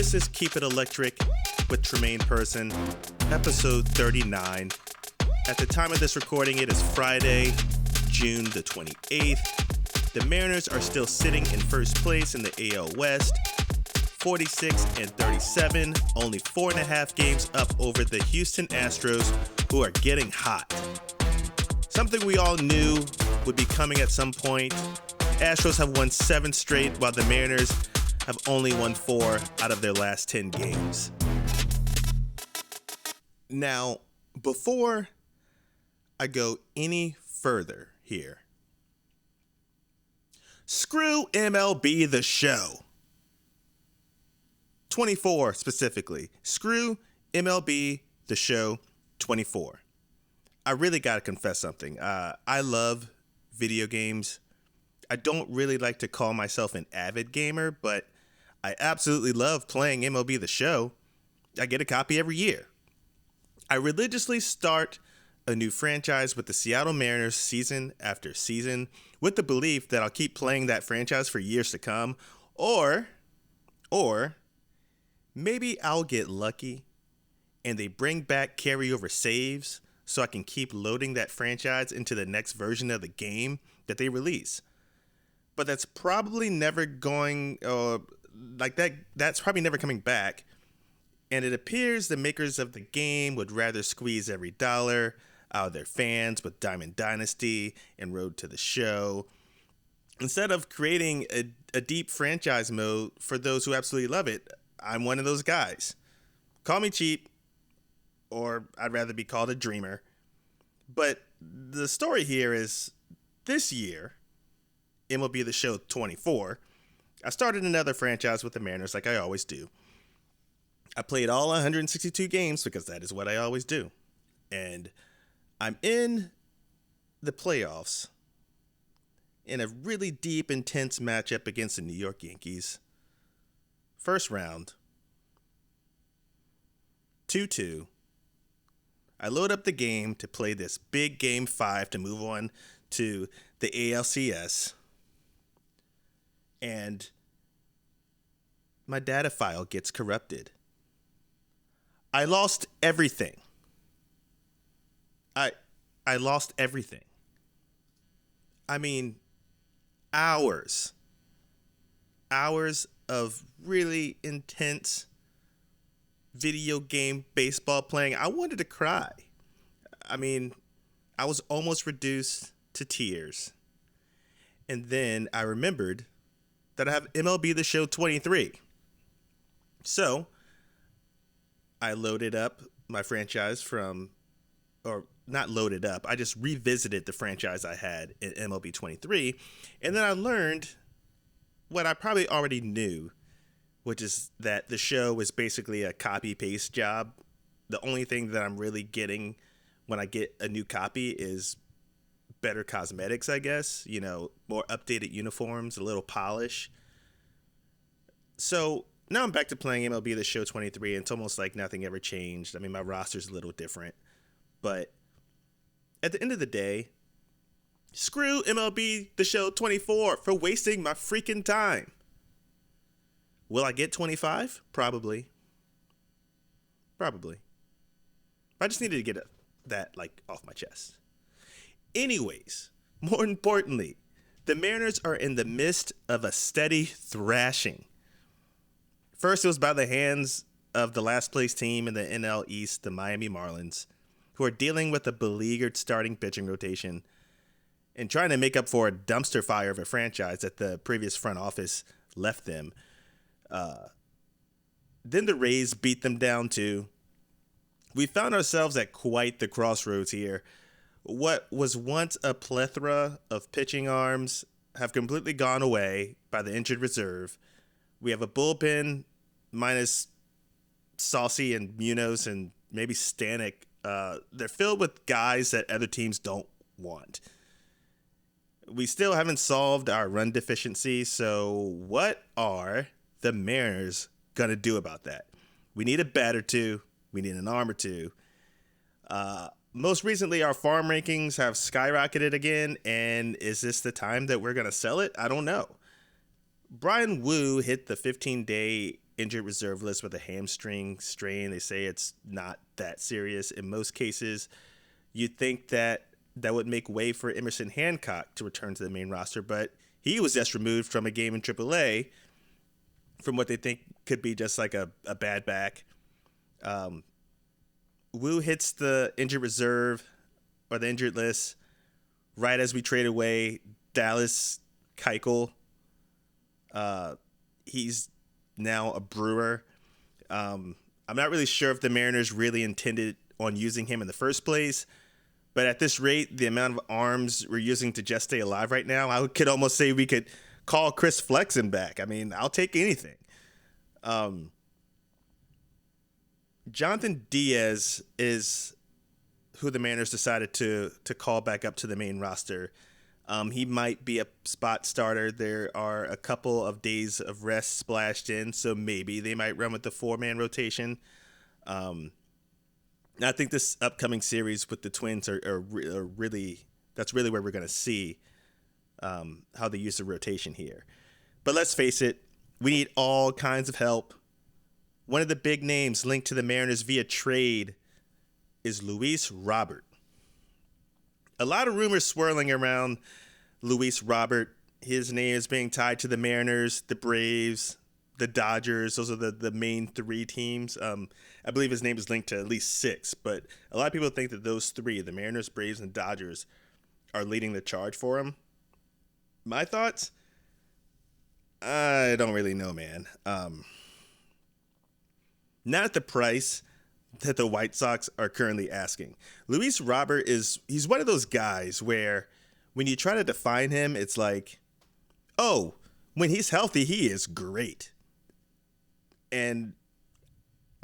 This is Keep It Electric with Tremayne Person, episode 39. At the time of this recording, it is Friday, June the 28th. The Mariners are still sitting in first place in the AL West, 46-37, only 4.5 games up over the Houston Astros, who are getting hot. Something we all knew would be coming at some point. Astros have won 7 straight, while the Mariners have only won 4 out of their last 10 games. Now, before I go any further here, screw MLB The Show. 24 specifically. Screw MLB The Show 24. I really gotta confess something. I love video games. I don't really like to call myself an avid gamer, but I absolutely love playing MLB The Show. I get a copy every year. I religiously start a new franchise with the Seattle Mariners season after season with the belief that I'll keep playing that franchise for years to come, or maybe I'll get lucky and they bring back carryover saves so I can keep loading that franchise into the next version of the game that they release. But that's probably never going, that's probably never coming back. And it appears the makers of the game would rather squeeze every dollar out of their fans with Diamond Dynasty and Road to the Show, instead of creating a deep franchise mode for those who absolutely love it. I'm one of those guys. Call me cheap, or I'd rather be called a dreamer. But the story here is, this year, MLB The Show 24, I started another franchise with the Mariners like I always do. I played all 162 games because that is what I always do. And I'm in the playoffs in a really deep, intense matchup against the New York Yankees. First round, 2-2. I load up the game to play this big game 5 to move on to the ALCS. And my data file gets corrupted. I lost everything. I lost everything. I mean, hours of really intense video game baseball playing. I wanted to cry. I mean, I was almost reduced to tears. And then I remembered that I have MLB The Show 23. So I loaded up my franchise not loaded up. I just revisited the franchise I had in MLB 23. And then I learned what I probably already knew, which is that the show is basically a copy-paste job. The only thing that I'm really getting when I get a new copy is better cosmetics, I guess. You know, more updated uniforms, a little polish. So now I'm back to playing MLB The Show 23, and it's almost like nothing ever changed. I mean, my roster's a little different. But at the end of the day, screw MLB The Show 24 for wasting my freaking time. Will I get 25? Probably. I just needed to get that off my chest. Anyways, more importantly, the Mariners are in the midst of a steady thrashing. First, it was by the hands of the last place team in the NL East, the Miami Marlins, who are dealing with a beleaguered starting pitching rotation and trying to make up for a dumpster fire of a franchise that the previous front office left them. Then the Rays beat them down too. We found ourselves at quite the crossroads here. What was once a plethora of pitching arms have completely gone away by the injured reserve. We have a bullpen minus Saucy and Munoz and maybe Stanek. They're filled with guys that other teams don't want. We still haven't solved our run deficiency, so what are the Mariners going to do about that? We need a bat or two. We need an arm or two. Most recently, our farm rankings have skyrocketed again, and is this the time that we're going to sell it? I don't know. Brian Wu hit the 15-day injured reserve list with a hamstring strain. They say it's not that serious in most cases. You'd think that would make way for Emerson Hancock to return to the main roster, but he was just removed from a game in AAA from what they think could be just like a bad back. Wu hits the injured reserve or the injured list right as we trade away Dallas Keuchel. He's now a Brewer. I'm not really sure if the Mariners really intended on using him in the first place, but at this rate, the amount of arms we're using to just stay alive right now, I could almost say we could call Chris Flexen back. I mean, I'll take anything. Jonathan Diaz is who the Mariners decided to call back up to the main roster. He might be a spot starter. There are a couple of days of rest splashed in, so maybe they might run with the 4-man rotation. I think this upcoming series with the Twins are really, that's really where we're going to see how they use the rotation here. But let's face it, we need all kinds of help. One of the big names linked to the Mariners via trade is Luis Robert. A lot of rumors swirling around Luis Robert. His name is being tied to the Mariners, the Braves, the Dodgers. Those are the main 3 teams. I believe his name is linked to at least 6, but a lot of people think that those 3, the Mariners, Braves, and Dodgers, are leading the charge for him. My thoughts? I don't really know, man. Not at the price that the White Sox are currently asking. Luis Robert he's one of those guys where when you try to define him, it's like, oh, when he's healthy, he is great. And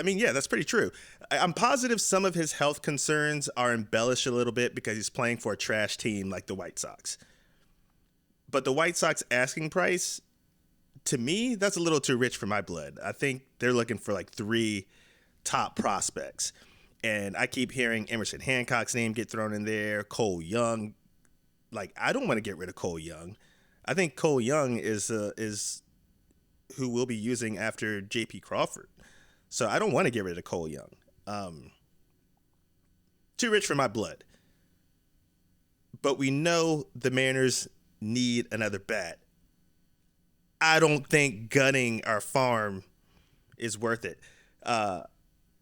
I mean, yeah, that's pretty true. I'm positive some of his health concerns are embellished a little bit because he's playing for a trash team like the White Sox. But the White Sox asking price, to me, that's a little too rich for my blood. I think they're looking for like 3 top prospects. And I keep hearing Emerson Hancock's name get thrown in there, Cole Young. Like, I don't want to get rid of Cole Young. I think Cole Young is who we'll be using after J.P. Crawford. So I don't want to get rid of Cole Young. Too rich for my blood. But we know the Mariners need another bat. I don't think gunning our farm is worth it.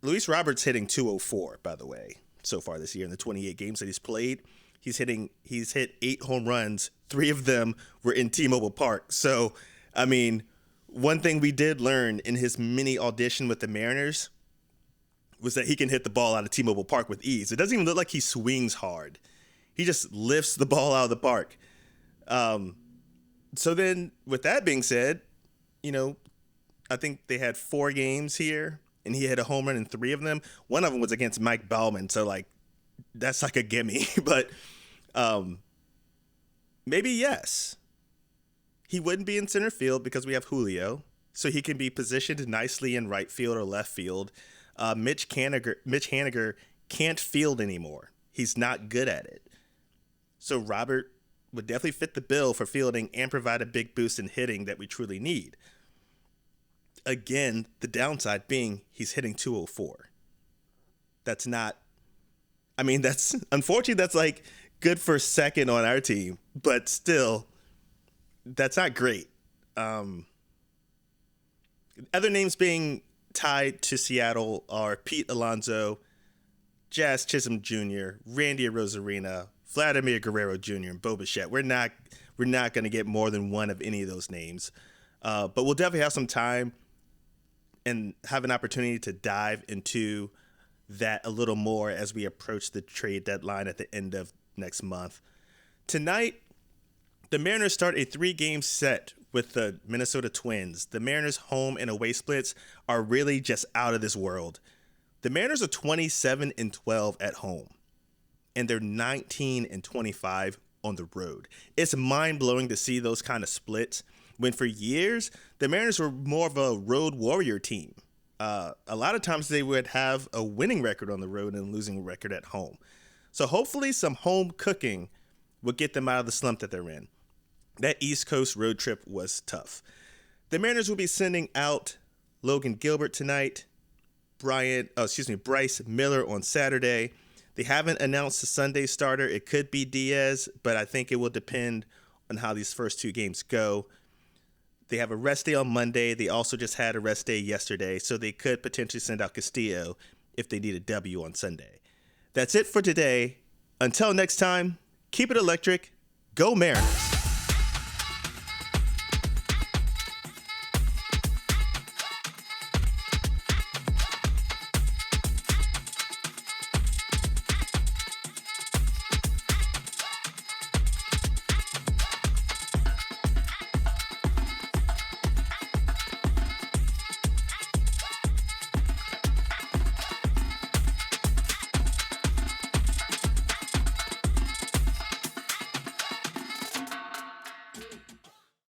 Luis Roberts hitting 204, by the way, so far this year in the 28 games that he's played. He's hit 8 home runs. 3 of them were in T-Mobile Park. So, I mean, one thing we did learn in his mini audition with the Mariners was that he can hit the ball out of T-Mobile Park with ease. It doesn't even look like he swings hard. He just lifts the ball out of the park. So then, with that being said, I think they had 4 games here, and he hit a home run in 3 of them. One of them was against Mike Bauman, so, like, that's like a gimme. But maybe yes. He wouldn't be in center field because we have Julio, so he can be positioned nicely in right field or left field. Mitch Haniger can't field anymore. He's not good at it. So Robert would definitely fit the bill for fielding and provide a big boost in hitting that we truly need. Again, the downside being he's hitting 204. That's not, that's unfortunately, that's like good for second on our team, but still, that's not great. Other names being tied to Seattle are Pete Alonso, Jazz Chisholm Jr., Randy Arozarena, Vladimir Guerrero Jr., and Bo Bichette. We're not going to get more than one of any of those names. But we'll definitely have some time and have an opportunity to dive into that a little more as we approach the trade deadline at the end of next month. Tonight, the Mariners start a 3-game set with the Minnesota Twins. The Mariners' home and away splits are really just out of this world. The Mariners are 27-12 at home, and they're 19-25 on the road. It's mind-blowing to see those kind of splits when for years, the Mariners were more of a road warrior team. A lot of times they would have a winning record on the road and a losing record at home. So hopefully some home cooking will get them out of the slump that they're in. That East Coast road trip was tough. The Mariners will be sending out Logan Gilbert tonight. Bryce Miller on Saturday. They haven't announced the Sunday starter. It could be Diaz, but I think it will depend on how these first two games go. They have a rest day on Monday. They also just had a rest day yesterday, so they could potentially send out Castillo if they need a W on Sunday. That's it for today. Until next time, keep it electric. Go Mariners.